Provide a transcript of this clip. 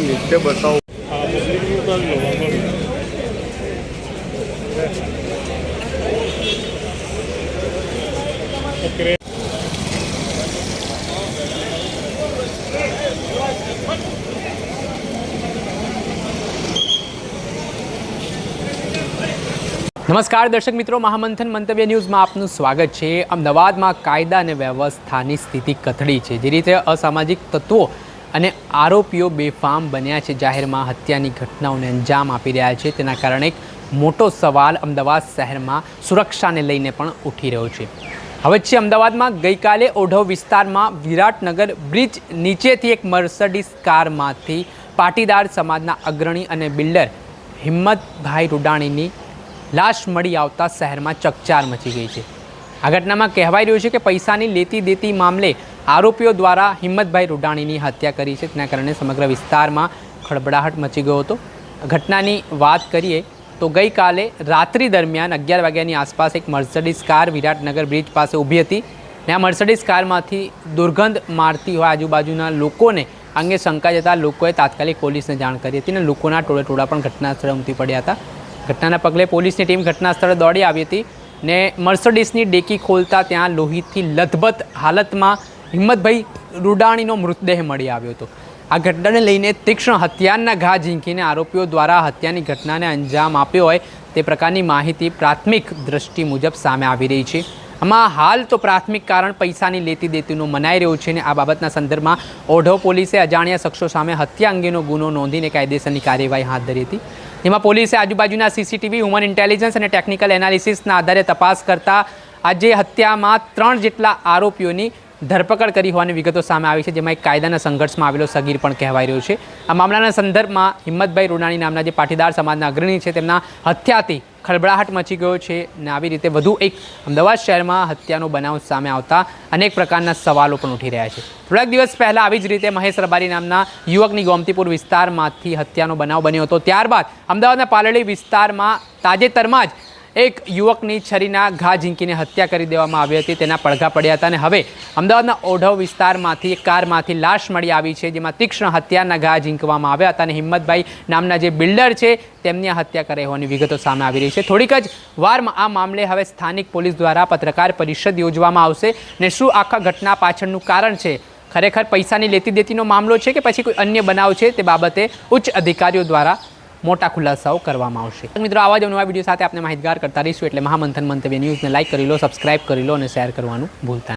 નીચે બતાવો. નમસ્કાર દર્શક મિત્રો, મહામંથન મંતવ્ય ન્યૂઝમાં આપનું સ્વાગત છે। અમદાવાદમાં કાયદા અને વ્યવસ્થાની સ્થિતિ કથળી છે। જે રીતે અસામાજિક તત્વો અને આરોપીઓ બેફામ બન્યા છે, જાહેરમાં હત્યાની ઘટનાઓને અંજામ આપી રહ્યા છે, તેના કારણે એક મોટો સવાલ અમદાવાદ શહેરમાં સુરક્ષાને લઈને પણ ઉઠી રહ્યો છે। હવે છે અમદાવાદમાં ગઈકાલે ઓઢવ વિસ્તારમાં વિરાટનગર બ્રિજ નીચેથી એક મર્સિડીઝ કારમાંથી પાટીદાર સમાજના અગ્રણી અને બિલ્ડર હિંમતભાઈ રૂડાણીની લાશ મળી આવતા શહેરમાં ચકચાર મચી ગઈ છે। આ ઘટનામાં કહેવાઈ રહ્યું છે કે પૈસાની લેતી દેતી મામલે આરોપીઓ દ્વારા હિંમતભાઈ રૂડાણીની હત્યા કરી છે, તેના કારણે સમગ્ર વિસ્તારમાં ખળબળાહટ મચી ગયો હતો। ઘટનાની વાત કરીએ તો ગઈકાલે રાત્રિ દરમિયાન 11 વાગ્યાની આસપાસ એક મર્સિડીઝ કાર વિરાટનગર બ્રિજ પાસે ઊભી હતી અને આ મર્સિડીઝ કારમાંથી દુર્ગંધ મારતી હોય આજુબાજુના લોકોને અંગે શંકા જતા લોકોએ તાત્કાલિક પોલીસને જાણ કરી હતી અને લોકોના ટોળે પણ ઘટના સ્થળે ઉમટી પડ્યા હતા। ઘટનાના પગલે પોલીસની ટીમ ઘટના સ્થળે દોડી આવી હતી ને મર્સિડીઝની ડેકી ખોલતા ત્યાં લોહીથી લથબથ હાલતમાં હિંમતભાઈ રૂડાણીનો મૃતદેહ મળી આવ્યો હતો। આ ઘટનાને લઈને તીક્ષ્ણ હત્યાના ઘા ઝીંકીને આરોપીઓ દ્વારા હત્યાની ઘટનાને અંજામ આપ્યો હોય તે પ્રકારની માહિતી પ્રાથમિક દ્રષ્ટિ મુજબ સામે આવી રહી છે। આમાં હાલ તો પ્રાથમિક કારણ પૈસાની લેતી દેતીનું મનાઈ રહ્યું છે અને આ બાબતના સંદર્ભમાં ઓઢવ પોલીસે અજાણ્યા શખ્સો સામે હત્યા અંગેનો ગુનો નોંધીને કાયદેસરની કાર્યવાહી હાથ ધરી હતી। જેમાં પોલીસે આજુબાજુના સીસીટીવી, હ્યુમન ઇન્ટેલિજન્સ અને ટેકનિકલ એનાલિસિસના આધારે તપાસ કરતા આજે હત્યામાં 3 જેટલા આરોપીઓની ધરપકડ કરી હોવાની વિગતો સામે આવી છે, જેમાં એક કાયદાના સંઘર્ષમાં આવેલો સગીર પણ કહેવાઈ રહ્યો છે। આ મામલાના સંદર્ભમાં હિંમતભાઈ રૂડાણી નામના જે પાટીદાર સમાજના અગ્રણી છે, તેમના હત્યાથી ખળબળાહટ મચી ગયો છે અને આવી રીતે વધુ એક અમદાવાદ શહેરમાં હત્યાનો બનાવ સામે આવતા અનેક પ્રકારના સવાલો પણ ઉઠી રહ્યા છે। થોડાક દિવસ પહેલાં આવી જ રીતે મહેશ રબારી નામના યુવકની ગોમતીપુર વિસ્તારમાંથી હત્યાનો બનાવ બન્યો હતો। ત્યારબાદ અમદાવાદના પાલડી વિસ્તારમાં તાજેતરમાં જ એક યુવકની છરીના ઘા ઝીંકીને હત્યા કરી દેવામાં આવી હતી, તેના પડઘા પડ્યા હતા અને હવે અમદાવાદના ઓઢવ વિસ્તારમાંથી એક કારમાંથી લાશ મળી આવી છે, જેમાં તીક્ષ્ણ હત્યાના ઘા ઝીંકવામાં આવ્યા હતા અને હિંમતભાઈ નામના જે બિલ્ડર છે તેમની હત્યા કરી હોવાની વિગતો સામે આવી રહી છે। થોડીક જ વારમાં આ મામલે હવે સ્થાનિક પોલીસ દ્વારા પત્રકાર પરિષદ યોજવામાં આવશે અને શું આખા ઘટના પાછળનું કારણ છે, ખરેખર પૈસાની લેતી દેતીનો મામલો છે કે પછી કોઈ અન્ય બનાવ છે, તે બાબતે ઉચ્ચ અધિકારીઓ દ્વારા મોટા ખુલાસાઓ કરવામાં આવશે। મિત્રો, આવા જ નવા વિડીયો સાથે આપણે માહિતગાર કરતા રહીશું, એટલે મહામંથન મંતવ્ય ન્યૂઝને લાઇક કરી લો, સબસ્ક્રાઇબ કરી લો અને શેર કરવાનું ભૂલતા નહીં।